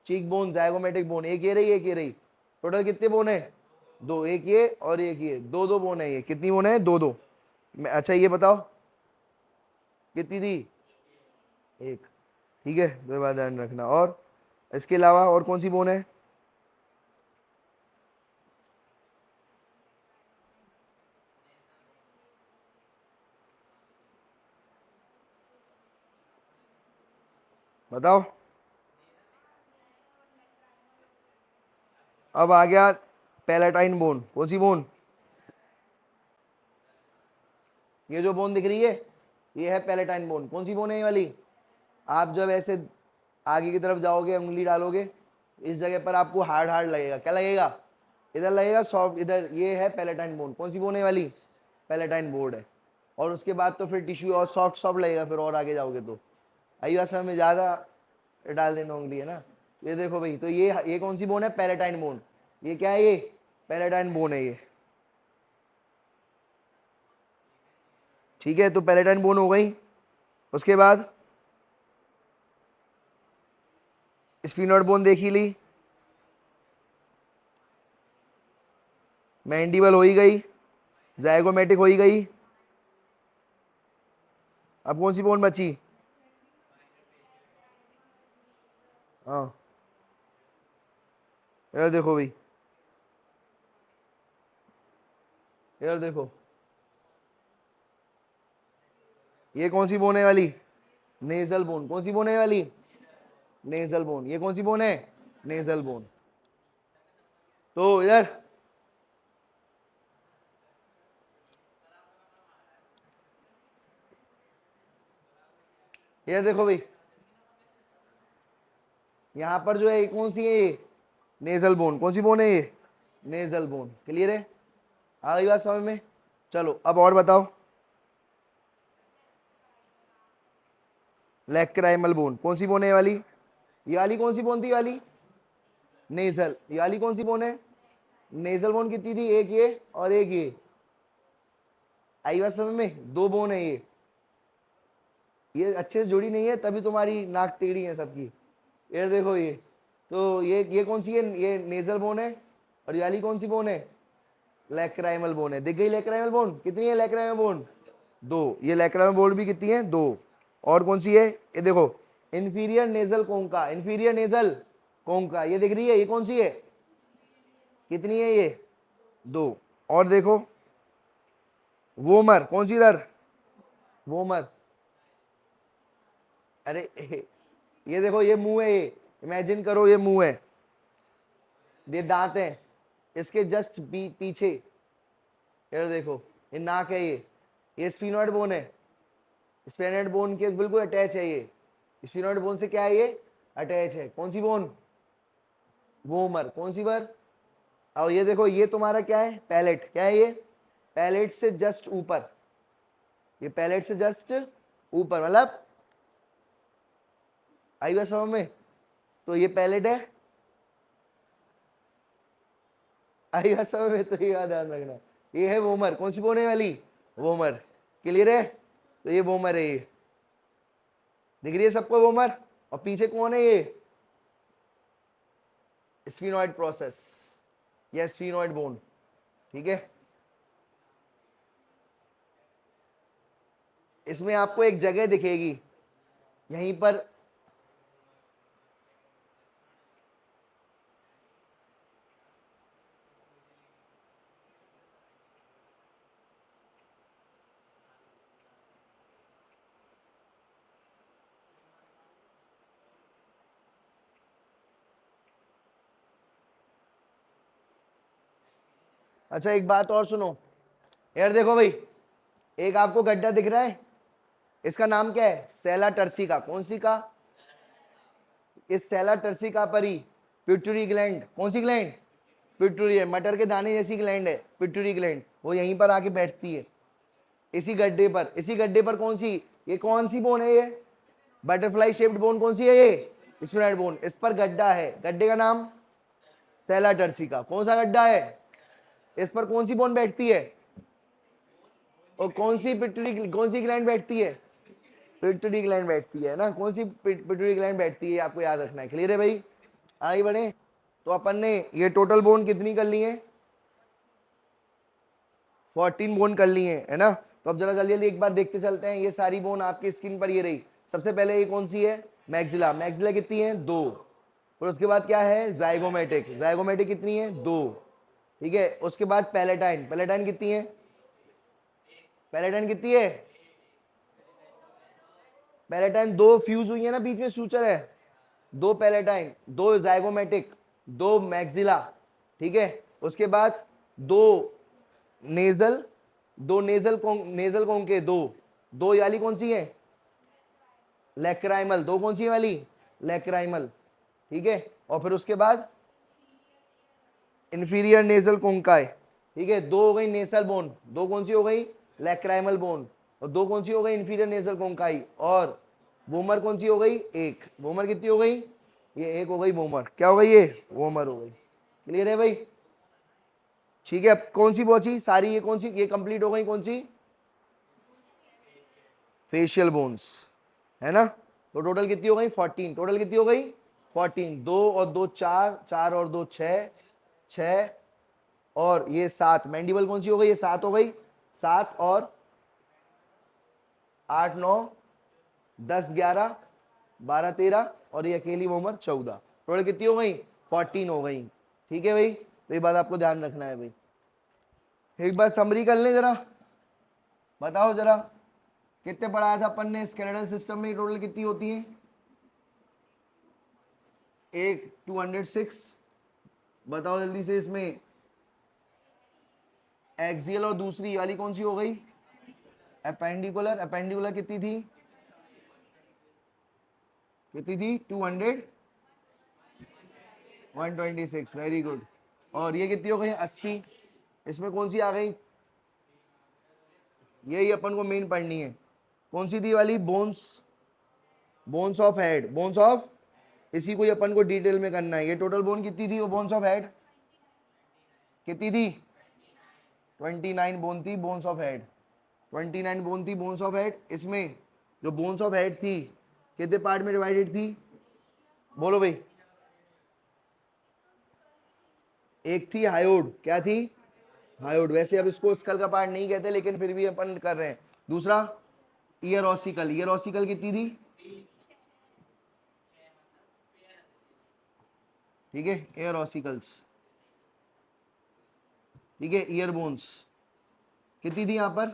चीक बोन, जाइगोमेटिक बोन। एक ये रही, एक ये रही। टोटल कितने बोन है? दो, एक ये और एक ये, दो दो बोन है ये। कितनी बोन है? दो दो। अच्छा ये बताओ कितनी थी? एक, ठीक है, तो बात ध्यान रखना। और इसके अलावा और कौन सी बोन है? बताओ। अब आ गया पैलेटाइन बोन। कौन सी बोन? ये जो बोन दिख रही है, ये है पैलेटाइन बोन। कौन सी बोन है ये वाली? आप जब ऐसे आगे की तरफ जाओगे, उंगली डालोगे, इस जगह पर आपको हार्ड हार्ड लगेगा। क्या लगेगा? इधर लगेगा सॉफ्ट, इधर। ये है पैलेटाइन बोन। कौन सी बोन है वाली? पैलेटाइन बोर्ड है। और उसके बाद तो फिर टिश्यू और सॉफ्ट सॉफ्ट लगेगा, फिर और आगे जाओगे तो। आई बात समझ में? ज़्यादा डाल देना उंगली, है ना। ये देखो भाई, तो ये कौन सी बोन है? Palatine bone. ये क्या है? ये पैलेटाइन बोन है ये, ठीक है। तो पैलेटाइन बोन हो गई। उसके बाद स्फिनोइड बोन देखी ली, मैंडिबल हो ही गई, जाइगोमेटिक हो ही गई। अब कौन सी बोन बची? हाँ, इधर देखो भाई, इधर देखो, ये कौन सी बोन है वाली? Nasal bone. कौन सी बोन है वाली? Nasal bone. ये कौन सी बोन है? Nasal bone. तो इधर ये देखो भाई, यहां पर जो है ये कौन सी है? ये नेजल बोन। कौन सी बोन है ये? Nasal bone. क्लियर है? आ गई बात समझ में? चलो अब और बताओ। Lacrimal bone. कौन सी बोन है ये वाली? ये वाली कौन सी बोन थी वाली? नेजल। ये वाली कौन सी बोन है? Nasal bone. कितनी थी? एक ये और एक ये। आई बात समझ में? दो बोन है ये अच्छे से जुड़ी नहीं है, तभी तुम्हारी नाक टेढ़ी है सबकी। ये देखो ये, तो ये कौन सी है? ये नेजल बोन है। और ये वाली कौन सी बोन है? लैक्राइमल बोन है। दिख गई लैक्राइमल बोन? कितनी है लैक्राइमल बोन? दो। ये लैक्राइमल बोन भी कितनी है? दो। और कौन सी है, ये देखो इंफीरियर नेजल कोंका, इंफीरियर नेजल कोंका, ये दिख रही है, ये कौन सी है, कितनी है ये, 2। और देखो वोमर, कौन सी इधर, वोमर, अरे ये देखो ये मुंह है, ये इमेजिन करो ये मुंह है, ये दांत है, इसके जस्ट पीछे ये देखो ये नाक है, ये स्फीनोइड बोन है, स्फीनोइड बोन के बिल्कुल अटैच है, ये स्फीनोइड बोन से क्या है, ये अटैच है, कौन सी बोन, वोमर, कौन सी बार। और ये देखो ये तुम्हारा क्या है, पैलेट, क्या है ये, पैलेट से जस्ट ऊपर, ये पैलेट से जस्ट ऊपर, मतलब आई बात समझ में, तो ये पैलेट है, आई बात समझ में, तो ये याद ध्यान रखना, ये है वोमर, कौन सी बोन है वाली, वोमर, क्लियर है, तो ये वोमर है, ये दिख रही है सबको वोमर, और पीछे कौन है ये, स्फीनोइड प्रोसेस या स्फीनोइड बोन, ठीक है। इसमें आपको एक जगह दिखेगी यहीं पर, अच्छा एक बात और सुनो यार, देखो भाई एक आपको गड्ढा दिख रहा है, इसका नाम क्या है, सेला टर्सिका, कौन सी का, इस सेला टर्सिका पर ही पिट्यूटरी ग्लैंड, कौन सी ग्लैंड, पिट्यूटरी है, मटर के दाने जैसी ग्लैंड है पिट्यूटरी ग्लैंड, वो यहीं पर आके बैठती है, इसी गड्ढे पर, इसी गड्ढे पर कौन सी, ये कौन सी बोन है, ये बटरफ्लाई शेप्ड बोन, कौन सी है ये, स्फीनोइड बोन, इस पर गड्ढा है, गड्ढे का नाम सेला टर्सिका, कौन सा गड्ढा है, इस पर कौन सी बोन बैठती है, और कौन सी पिट्यूटरी, कौन सी ग्लैंड बैठती है, पिट्यूटरी ग्लैंड बैठती है ना, कौन सी पिट्यूटरी ग्लैंड बैठती है, आपको याद रखना है, क्लियर है भाई। आगे बढ़े, तो अपन ने ये टोटल बोन कितनी कर ली है, 14 बोन कर ली है ना। तो अब जरा जल्दी जल्दी एक बार देखते चलते हैं, ये सारी बोन आपकी स्क्रीन पर ये रही, सबसे पहले ये कौन सी है, मैक्सिला, मैक्सिला कितनी है, 2, और उसके बाद क्या है, जाइगोमेटिक, जाइगोमेटिक कितनी है, 2, ठीक है। उसके बाद पैलेटाइन, पैलेटाइन कितनी है, पैलेटाइन कितनी है, पैलेटाइन 2 फ्यूज हुई है ना, बीच में सूचर है, 2 पैलेटाइन, 2 जाइगोमेटिक, 2 मैक्सिला, ठीक है। उसके बाद 2 नेजल, 2 नेजल कोंग के 2 वाली कौन सी है, लेक्राइमल, 2 कौन सी है वाली, लेक्राइमल, ठीक है। और फिर उसके बाद इंफीरियर नेजल कोंकाई, ठीक है, 2 हो गई नेसल बोन, 2 कौन सी हो गई, लेक्राइमल बोन, और 2 कौन सी हो गई, इंफीरियर नेजल कोंकाई, और वोमर कौन सी हो गई, 1, वोमर कितनी हो गई, ये 1 हो गई वोमर, क्या हो गई ये, वोमर हो गई, क्लियर है भाई, ठीक है। अब कौन सी बची सारी, ये कौन सी, ये कंप्लीट हो गई, कौन सी, फेशियल बोन्स, है ना। तो टोटल कितनी हो गई, 14, टोटल कितनी हो गई, 14, 2 और 2 4, 4 और 2 6, 6 और ये 7, मैंडिबल कौन सी हो गई, ये 7 हो गई, 7 और 8 9 10 11 12 13 और ये अकेली वोमर 14, टोटल कितनी हो गई, 14 हो गई, ठीक है भाई। तो ये बात आपको ध्यान रखना है भाई। एक बार समरी कर लें जरा, बताओ जरा कितने पढ़ाया था अपन ने, स्केलेटल सिस्टम में टोटल कितनी होती है, एक 206, बताओ जल्दी से, इसमें एक्सियल और दूसरी वाली कौन सी हो गई, अपेंडिकुलर, अपेंडिकुलर कितनी थी, कितनी थी, 200 126, वेरी गुड। और ये कितनी हो गई, 80, इसमें कौन सी आ गई, यही अपन को मेन पढ़नी है, कौन सी थी वाली, bones, bones of head, bones of, इसी को ही अपन को डिटेल में करना है। ये टोटल बोन कितनी थी, वो बोन्स ऑफ हेड कितनी थी, 29 बोन थी, बोन्स ऑफ हेड 29 बोन थी, बोन्स ऑफ हेड। इसमें जो बोन्स ऑफ हेड थी कितने पार्ट में डिवाइडेड थी, बोलो भाई, एक थी हायोड, क्या थी, हायोड, वैसे अब इसको स्कल का पार्ट नहीं कहते लेकिन फिर भी अपन कर रहे हैं। दूसरा ईयर ऑसिकल कितनी थी? ठीक है, एयर ऑसिकल्स, ठीक है, ईयर बोन्स कितनी थी यहां पर?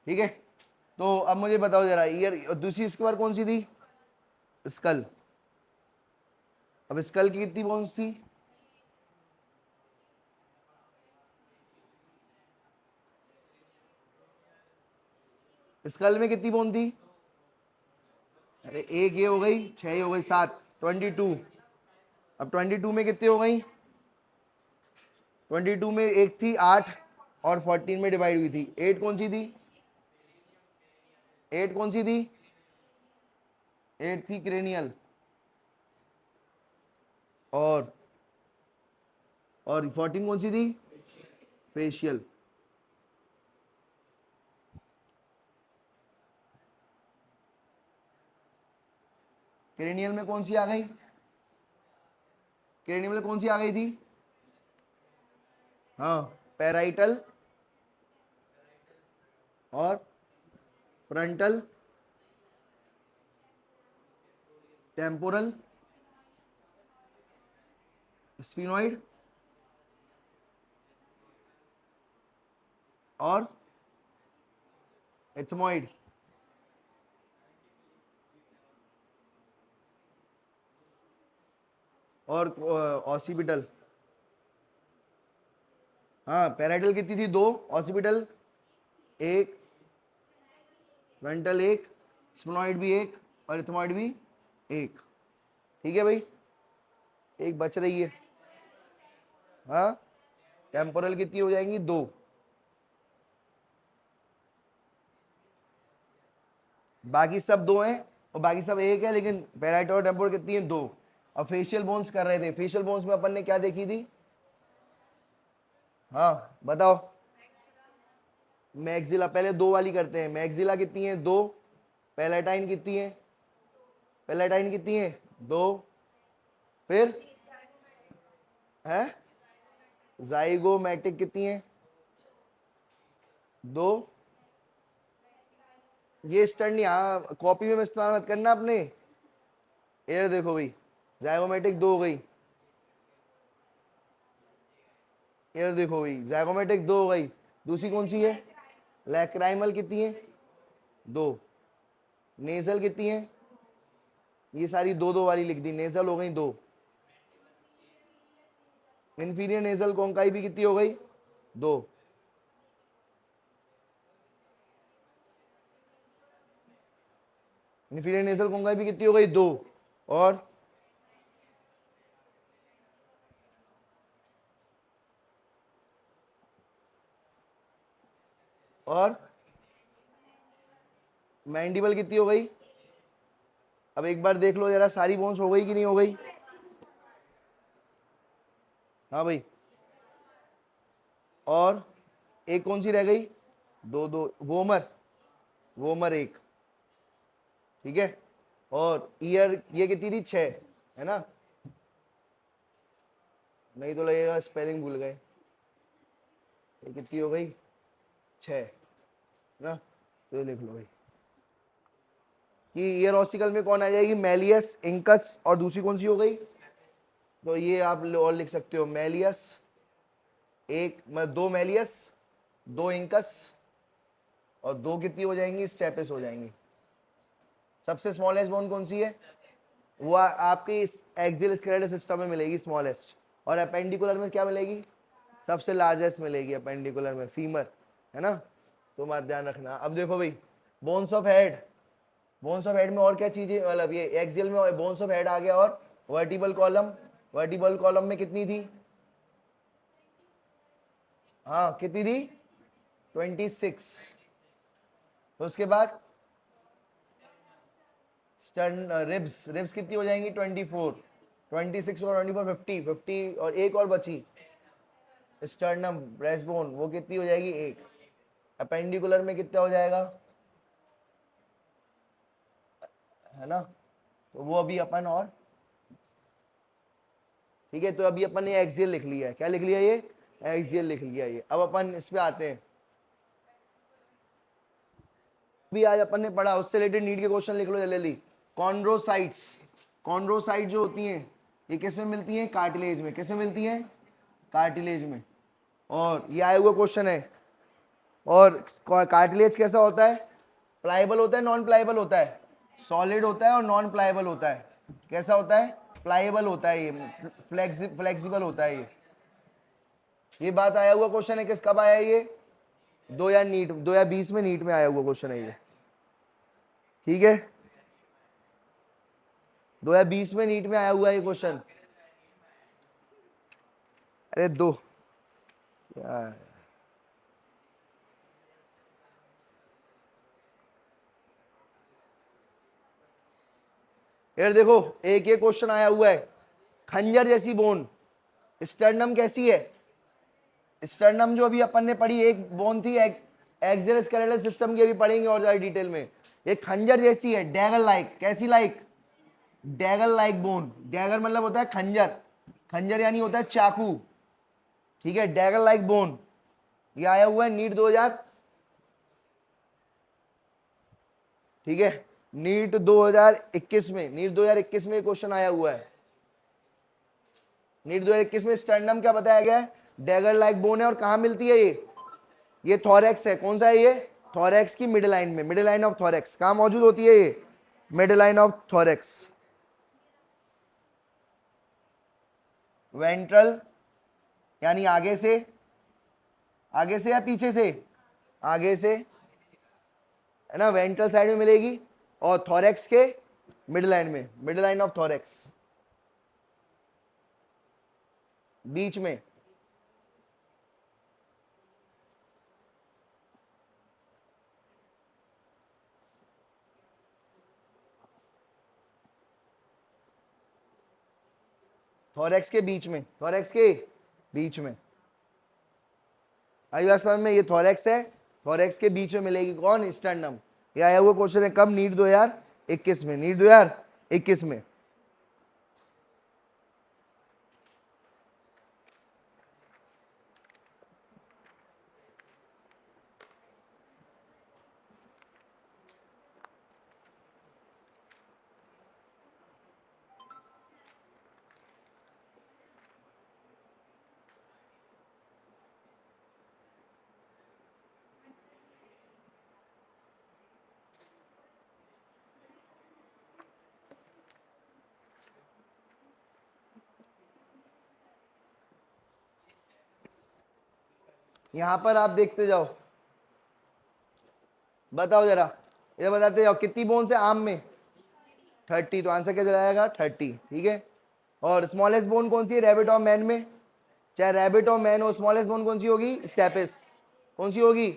ठीक है, तो अब मुझे बताओ जरा, ईयर दूसरी इसके बाद कौन सी थी? स्कल। अब स्कल की कितनी बोन्स थी? स्कल में कितनी बोन थी? अरे एक ये हो गई, 6 ये हो गई, 7, 22। अब 22 में कितनी हो गई? 22 में एक थी 8 और 14 में डिवाइड हुई थी। 8 कौन सी थी? 8 कौन सी थी? 8 थी क्रेनियल, और 14 कौन सी थी? फेशियल। क्रेनियल में कौन सी आ गई? क्रेनियल में कौन सी आ गई थी? हाँ, पैराइटल और फ्रंटल टेम्पोरल स्फिनोइड और एथमोइड। और ऑसिपिटल। हाँ, पैराइटल कितनी थी? 2, ऑसिपिटल 1, फ्रंटल 1, स्फिनोइड भी 1 और एथमोइड भी 1। ठीक है भाई, एक बच रही है। हाँ, टेम्पोरल कितनी हो जाएंगी? 2। बाकी सब 2 हैं और बाकी सब 1 है, लेकिन पैराइटल और टेम्पोरल कितनी है? 2। और फेशियल बोन्स कर रहे थे, फेशियल बोन्स में अपन ने क्या देखी थी? हाँ बताओ। मैक्सिला, पहले 2 वाली करते हैं। मैक्सिला कितनी है? 2। पैलेटाइन कितनी है? पैलेटाइन कितनी है? 2। फिर है जाइगोमैटिक कितनी है? 2। ये स्टैंड यहाँ कॉपी में इस्तेमाल मत करना अपने। ये देखो भाई, जाइगोमैटिक 2 हो गई। ये देखो भाई, जाइगोमैटिक 2 हो गई। दूसरी कौन सी है? लैक्राइमल कितनी है? 2। नेजल कितनी है? ये सारी 2-2 वाली लिख दी। नेजल हो गई 2। इंफीरियर नेजल कॉन्काई भी कितनी हो गई? 2। इंफीरियर नेजल कॉन्काई भी कितनी हो गई? 2। और और मैंडिबल कितनी हो गई? अब एक बार देख लो जरा, सारी बोन्स हो गई कि नहीं हो गई? हाँ भाई, और एक कौन सी रह गई? 2-2, वोमर। वोमर 1। ठीक है, और ईयर ये कितनी थी? 6, है ना? नहीं तो लगेगा स्पेलिंग भूल गए। ये कितनी हो गई? 6, है ना? तो ये लिख लो भाई कि ईयर ऑसिकल में कौन आ जाएगी? मैलियस, इंकस, और दूसरी कौन सी हो गई? तो ये आप और लिख सकते हो, मैलियस 1, मतलब 2 मैलियस, 2 इंकस, और 2 कितनी हो जाएंगी? स्टेपिस हो जाएंगी। सबसे स्मॉलेस्ट बोन कौन सी है? वो आपके इस एक्सियल स्केलेटल सिस्टम में मिलेगी, स्मॉलेस्ट। और अपेंडिकुलर में क्या मिलेगी? सबसे लार्जेस्ट मिलेगी अपेंडिकुलर में, फीमर, है ना? तो मत ध्यान रखना। अब देखो भाई, bones of head. Bones of head में और क्या चीजें, मतलब ये एक्सियल में बोन्स ऑफ हेड आ गया, और वर्टिबल कॉलम। वर्टिबल कॉलम में कितनी थी? हाँ कितनी थी? 26। तो उसके बाद स्टर्न रिब्स, रिब्स कितनी हो जाएंगी? 24। 26 और 24, 50। 50 और एक और बची स्टर्नम, ब्रेस्ट बोन, वो कितनी हो जाएगी? 1। अपेंडिकुलर में कितना हो जाएगा? है ना? तो वो अभी अपन और, ठीक है, तो अभी अपन ने एक्सियल लिख लिया है। क्या लिख लिया? ये एक्सियल लिख लिया। ये अब अपन इस पे आते हैं। भी आज अपन ने पढ़ा उससे रिलेटेड नीट के क्वेश्चन लिख लो जल्दी जल्दी। कॉन्ड्रोसाइट्स, कॉन्ड्रोसाइट जो होती हैं ये किस में मिलती हैं? कार्टिलेज में। किस में मिलती हैं? कार्टिलेज में। और ये आया हुआ क्वेश्चन है। और कार्टिलेज कैसा होता है? प्लाइबल होता है, नॉन प्लाइबल होता है? सॉलिड होता है और नॉन प्लाइबल होता है। कैसा होता है? प्लाइबल होता है, ये फ्लेक्सिबल होता है। ये बात आया हुआ क्वेश्चन है। किस कब आया ये? 2020 में नीट में आया हुआ क्वेश्चन है ये, ठीक है? 2020 में नीट में आया हुआ ये क्वेश्चन। अरे दो यार, यार देखो एक ये क्वेश्चन आया हुआ है, खंजर जैसी बोन, स्टर्नम कैसी है? स्टर्नम जो अभी अपन ने पढ़ी एक बोन थी, एक्सियल स्केलेटल सिस्टम की अभी पढ़ेंगे और ज्यादा डिटेल में। ये खंजर जैसी है, डैगर लाइक। कैसी like? Dagger like bone. Dagger मतलब होता है खंजर, खंजर यानी होता है चाकू, ठीक है? डैगर लाइक बोन ये आया हुआ है नीट 2000, ठीक है? नीट 2021 में, नीट 2021 में क्वेश्चन आया हुआ है। नीट 2021 में स्टर्नम क्या बताया गया है? डैगर लाइक बोन है। और कहां मिलती है ये थोरैक्स है। कौन सा है ये? थोरैक्स की मिड लाइन में, मिड लाइन ऑफ थोरैक्स। कहां मौजूद होती है ये? Mid line of thorax. Ventral यानी आगे से, आगे से या पीछे से? आगे से, है ना? वेंट्रल साइड में मिलेगी। और थोरैक्स के मिड लाइन में, मिड लाइन ऑफ थोरैक्स, बीच में। थोरैक्स के बीच में, थोरैक्स के बीच में। आई बात समझ में? ये थोरैक्स है, थोरैक्स के बीच में मिलेगी कौन? स्टर्नम। ये आया हुआ क्वेश्चन है कब? नीट 2021 में, नीट 2021 में। यहां पर आप देखते जाओ, बताओ जरा, ये बताते जाओ कितनी बोन्स है आम में? 30। तो आंसर क्या जाएगा? 30, ठीक है? और स्मॉलेस्ट बोन कौन सी है रैबिट और मैन में? चाहे रैबिट और मैन हो, स्मॉलेस्ट बोन कौन सी होगी? स्टेपिस। कौन सी होगी?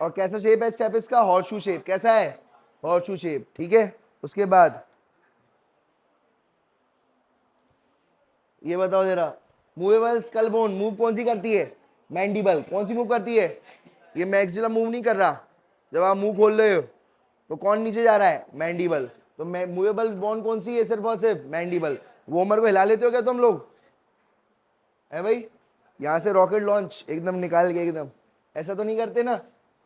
और कैसा शेप है स्टेपिस का? Horseshoe shape. कैसा है? हॉर्सशू शेप, ठीक है? उसके बाद ये बताओ जरा, मूवेबल स्कल बोन मूव कौन सी करती है? मैंडिबल। कौन सी मूव करती है? ये मैक्सिलम मूव नहीं कर रहा। जब आप मुंह खोल रहे हो तो कौन नीचे जा रहा है? मैंडिबल। तो मूवेबल बोन कौन सी है? सिर्फ और सिर्फ मैंडिबल। वोमर को हिला लेते हो क्या तुम लोग? है भाई, यहाँ से रॉकेट लॉन्च एकदम निकाल के एकदम, ऐसा तो नहीं करते ना?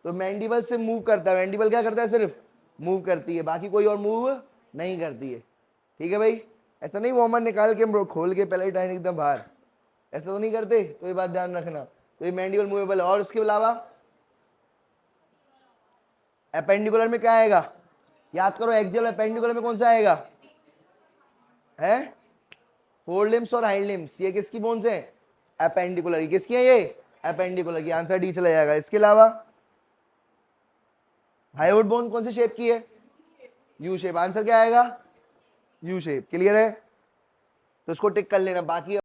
तो मैंडिबल से मूव करता है। मैंडिबल क्या करता है? सिर्फ मूव करती है, बाकी कोई और मूव नहीं करती है, ठीक है भाई? ऐसा नहीं वॉर्मर निकाल के खोल के पहले टाइम एकदम बाहर, ऐसा तो नहीं करते। तो ये बात ध्यान रखना। तो ये मैंडिबल मूवेबल है। और उसके अलावा एपेंडिकुलर में क्या आएगा? याद करो, एक्सियल एपेंडिकुलर में कौन सा आएगा? है फोर लिम्स और हाइंड लिम्स। ये किसकी बोन्स है? एपेंडिकुलर। ये किसकी है? ये एपेंडिकुलर की। आंसर डी चला जाएगा। इसके अलावा हाइवुड बोन कौन सी शेप की है? U shape. आंसर क्या आएगा? U shape. क्लियर है? तो इसको टिक कर लेना। बाकी